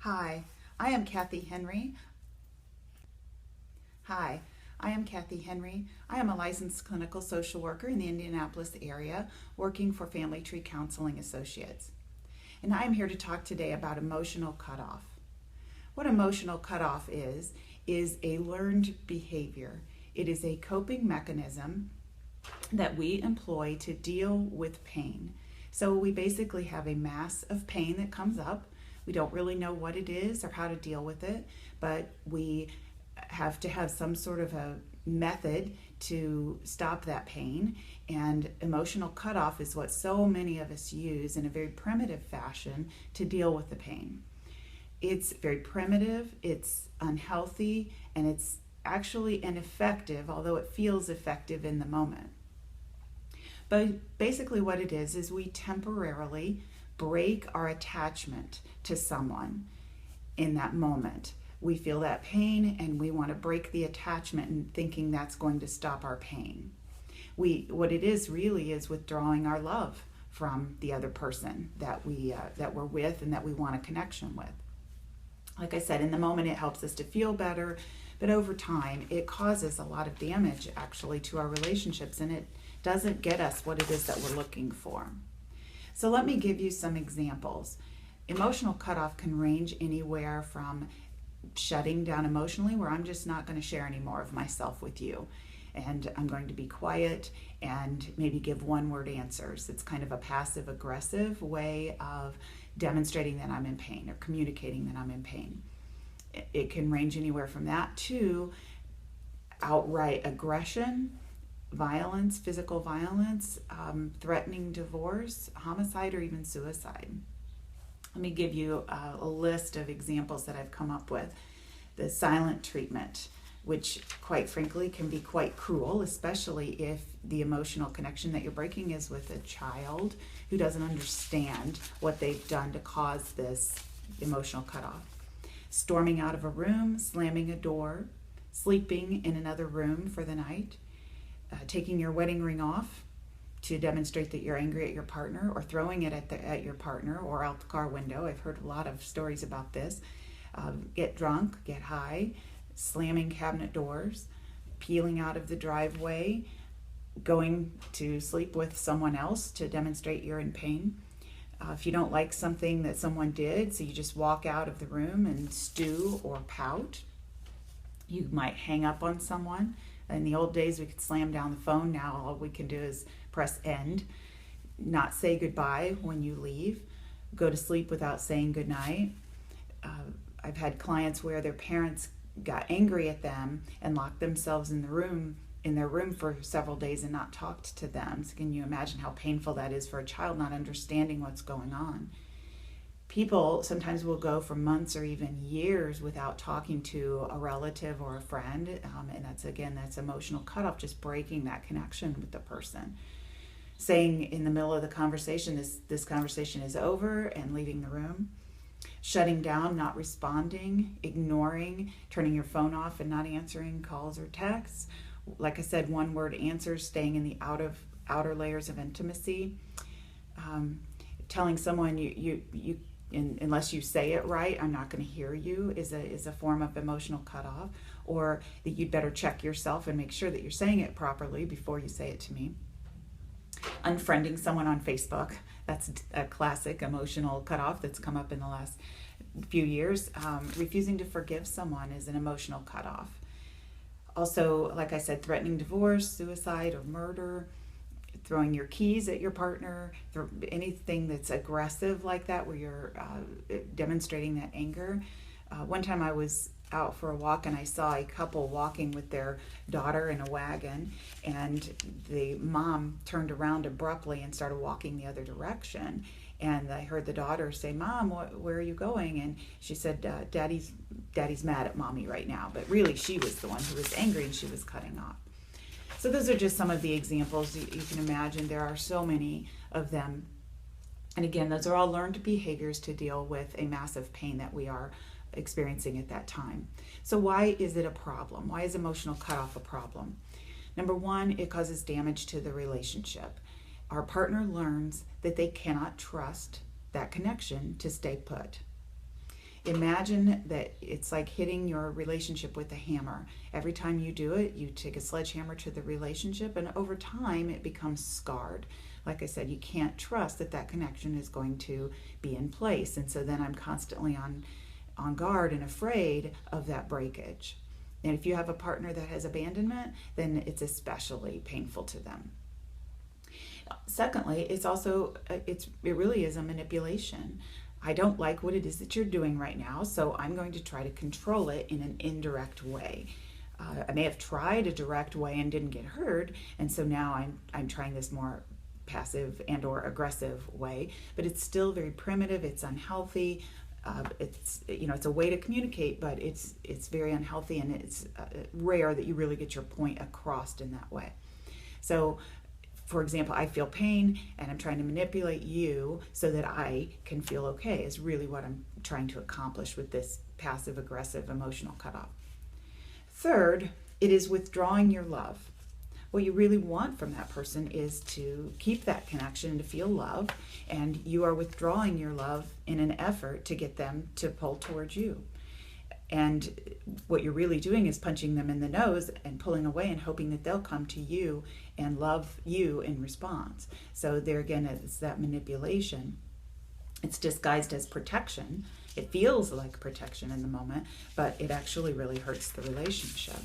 Hi, I am Kathy Henry. Hi, I am Kathy Henry. I am a licensed clinical social worker in the Indianapolis area working for Family Tree Counseling Associates. And I am here to talk today about emotional cutoff. What emotional cutoff is a learned behavior. It is a coping mechanism that we employ to deal with pain. So we basically have a mass of pain that comes up. We don't really know what it is or how to deal with it, but we have to have some sort of a method to stop that pain. And emotional cutoff is what so many of us use in a very primitive fashion to deal with the pain. It's very primitive, it's unhealthy, and it's actually ineffective, although it feels effective in the moment. But basically what it is we temporarily break our attachment to someone in that moment. We feel that pain and we want to break the attachment and thinking that's going to stop our pain. What it is really is withdrawing our love from the other person that we're with and that we want a connection with. Like I said, in the moment it helps us to feel better, but over time it causes a lot of damage actually to our relationships, and it doesn't get us what it is that we're looking for. So let me give you some examples. Emotional cutoff can range anywhere from shutting down emotionally, where I'm just not going to share any more of myself with you, and I'm going to be quiet and maybe give one-word answers. It's kind of a passive-aggressive way of demonstrating that I'm in pain or communicating that I'm in pain. It can range anywhere from that to outright aggression, violence, physical violence, threatening divorce, homicide, or even suicide. Let me give you a list of examples that I've come up with. The silent treatment, which quite frankly can be quite cruel, especially if the emotional connection that you're breaking is with a child who doesn't understand what they've done to cause this emotional cutoff. Storming out of a room, slamming a door, sleeping in another room for the night, taking your wedding ring off to demonstrate that you're angry at your partner, or throwing it at your partner or out the car window. I've heard a lot of stories about this. Get drunk, get high, slamming cabinet doors, peeling out of the driveway, going to sleep with someone else to demonstrate you're in pain. If you don't like something that someone did, so you just walk out of the room and stew or pout. You might hang up on someone. In the old days, we could slam down the phone. Now all we can do is press end. Not say goodbye when you leave. Go to sleep without saying goodnight. I've had clients where their parents got angry at them and locked themselves in their room for several days and not talked to them. So can you imagine how painful that is for a child not understanding what's going on? People sometimes will go for months or even years without talking to a relative or a friend, and that's emotional cutoff, just breaking that connection with the person. Saying in the middle of the conversation, this conversation is over, and leaving the room. Shutting down, not responding, ignoring, turning your phone off and not answering calls or texts. Like I said, one-word answers, staying in the outer layers of intimacy. Telling someone unless you say it right, I'm not going to hear you, is a form of emotional cutoff, or that you'd better check yourself and make sure that you're saying it properly before you say it to me. Unfriending someone on Facebook, that's a classic emotional cutoff that's come up in the last few years. Refusing to forgive someone is an emotional cutoff. Also, like I said, threatening divorce, suicide, or murder. Throwing your keys at your partner, anything that's aggressive like that, where you're demonstrating that anger. One time I was out for a walk and I saw a couple walking with their daughter in a wagon, and the mom turned around abruptly and started walking the other direction. And I heard the daughter say, "Mom, where are you going?" And she said, Daddy's mad at Mommy right now. But really, she was the one who was angry and she was cutting off. So those are just some of the examples. You can imagine there are so many of them. And again, those are all learned behaviors to deal with a massive pain that we are experiencing at that time. So why is it a problem? Why is emotional cutoff a problem? Number one, it causes damage to the relationship. Our partner learns that they cannot trust that connection to stay put. Imagine that it's like hitting your relationship with a hammer. Every time you do it, you take a sledgehammer to the relationship, and over time it becomes scarred. Like I said, you can't trust that that connection is going to be in place, and so then I'm constantly on guard and afraid of that breakage. And if you have a partner that has abandonment, then it's especially painful to them. Secondly, it really is a manipulation. I don't like what it is that you're doing right now, so I'm going to try to control it in an indirect way. I may have tried a direct way and didn't get heard, and so now I'm trying this more passive and or aggressive way, but it's still very primitive. It's unhealthy. It's a way to communicate, but it's very unhealthy, and it's rare that you really get your point across in that way. So, for example, I feel pain and I'm trying to manipulate you so that I can feel okay is really what I'm trying to accomplish with this passive aggressive emotional cutoff. Third, it is withdrawing your love. What you really want from that person is to keep that connection and to feel love, and you are withdrawing your love in an effort to get them to pull towards you. And what you're really doing is punching them in the nose and pulling away and hoping that they'll come to you and love you in response. So there again, it's that manipulation. It's disguised as protection. It feels like protection in the moment, but it actually really hurts the relationship.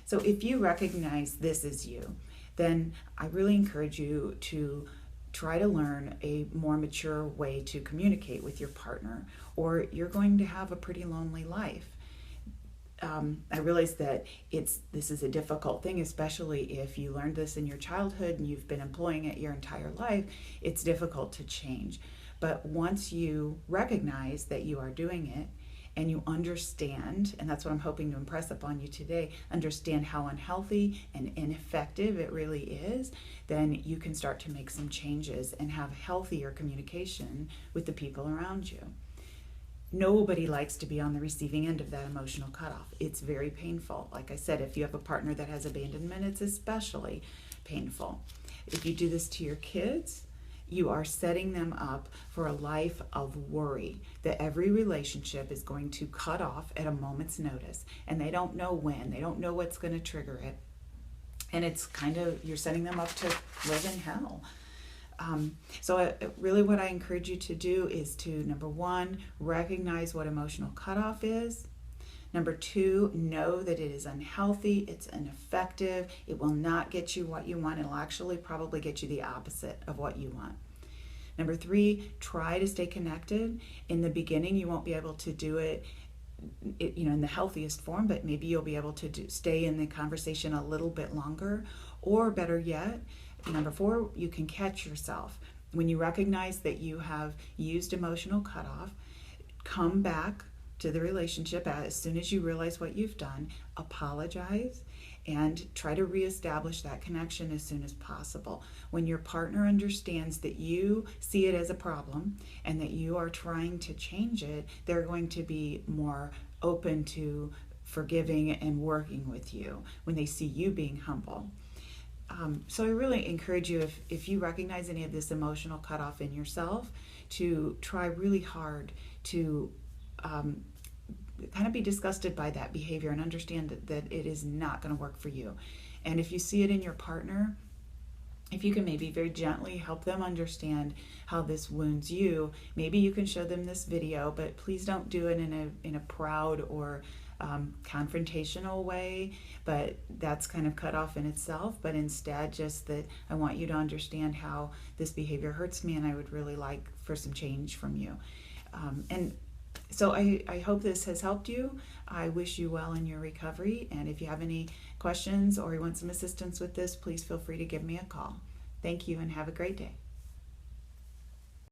So if you recognize this as you, then I really encourage you to try to learn a more mature way to communicate with your partner, or you're going to have a pretty lonely life. I realize that this is a difficult thing, especially if you learned this in your childhood and you've been employing it your entire life. It's difficult to change. But once you recognize that you are doing it, and you understand, and that's what I'm hoping to impress upon you today, understand how unhealthy and ineffective it really is, then you can start to make some changes and have healthier communication with the people around you. Nobody likes to be on the receiving end of that emotional cutoff. It's very painful. Like I said, if you have a partner that has abandonment, it's especially painful. If you do this to your kids, you are setting them up for a life of worry that every relationship is going to cut off at a moment's notice, and they don't know when, they don't know what's going to trigger it, and it's you're setting them up to live in hell. Really what I encourage you to do is to, number one, recognize what emotional cutoff is. Number two, know that it is unhealthy, it's ineffective, it will not get you what you want, it'll actually probably get you the opposite of what you want. Number three, try to stay connected. In the beginning, you won't be able to do it in the healthiest form, but maybe you'll be able to stay in the conversation a little bit longer. Or better yet, number four, you can catch yourself. When you recognize that you have used emotional cutoff, come back to the relationship as soon as you realize what you've done, apologize, and try to reestablish that connection as soon as possible. When your partner understands that you see it as a problem and that you are trying to change it, they're going to be more open to forgiving and working with you when they see you being humble. So I really encourage you, if you recognize any of this emotional cutoff in yourself, to try really hard to kind of be disgusted by that behavior and understand that it is not going to work for you. And if you see it in your partner, if you can maybe very gently help them understand how this wounds you, maybe you can show them this video, but please don't do it in a proud or confrontational way, but that's kind of cut off in itself. But instead, just that I want you to understand how this behavior hurts me, and I would really like for some change from you. So I hope this has helped you. I wish you well in your recovery, and if you have any questions or you want some assistance with this, please feel free to give me a call. Thank you and have a great day.